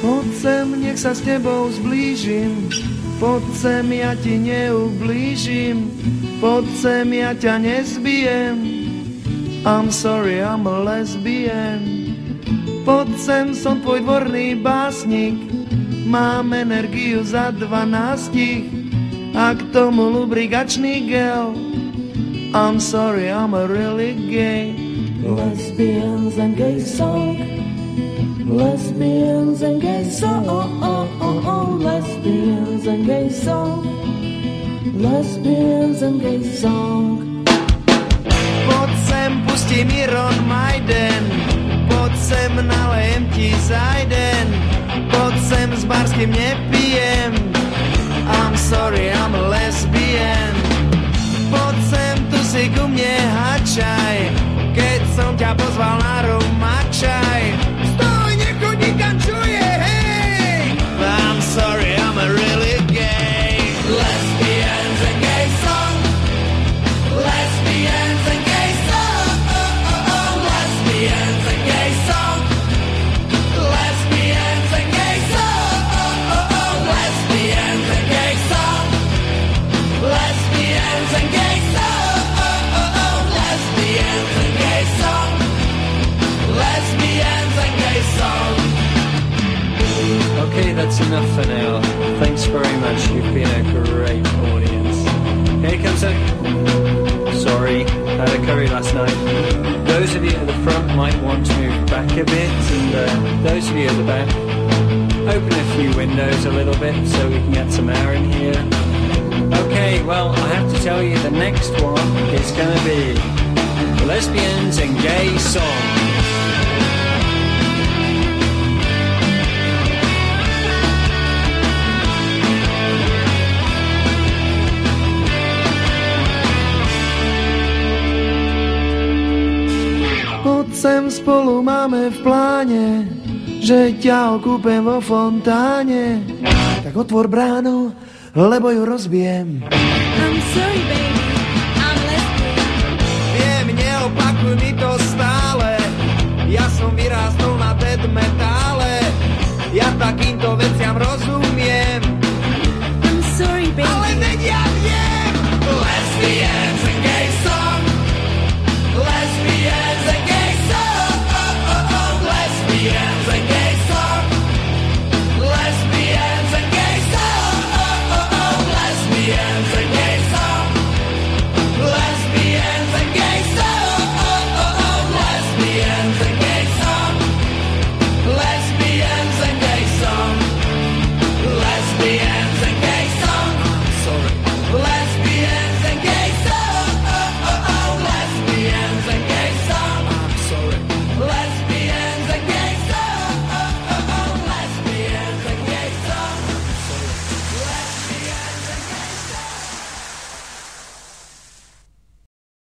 Poď sem, nech sa s tebou zblížim, poď sem, ja ti neublížim, poď sem, ja ťa nezbijem. I'm sorry, I'm a lesbian. Poď sem, som tvoj dvorný básnik, mám energiu za 12 a k tomu lubrikačný gel. I'm sorry, I'm a really gay. Lesbians and gay song, lesbians and gay song, lesbians and gay song, lesbians and gay song. Poď sem, pustím Iron Maiden, poď sem, nalejem ti zajden, poď sem, s barským nepijem. I'm sorry, I'm a lesbian. Poď sem, tu si ku mne hačaj, keď som ťa pozval na rumačaj. Stoj, nechoď nikam, čuje, hej! I'm sorry, I'm a really gay. Lesbians and gay song, lesbians and gay song, lesbians and gay song, lesbians and gay song, lesbians and gay song, lesbians and gay song, lesbians and gay song, lesbians and gay song. Okay, that's enough for now. Thanks very much. You've been a great audience. Here comes a... Sorry, had a curry last night. Those of you at the front might want to move back a bit, and those of you at the back, open a few windows a little bit so we can get some air in here. Okay, well, I have to tell you the next one is going to be Lesbians and Gay Song. Poď sem, spolu máme v pláne, že ťa okúpem vo fontáne. Tak otvor bránu, lebo ju rozbijem. I'm sorry, baby, I'm lesbian. Viem, neopakuj mi to stále, ja som vyrástol na death metal.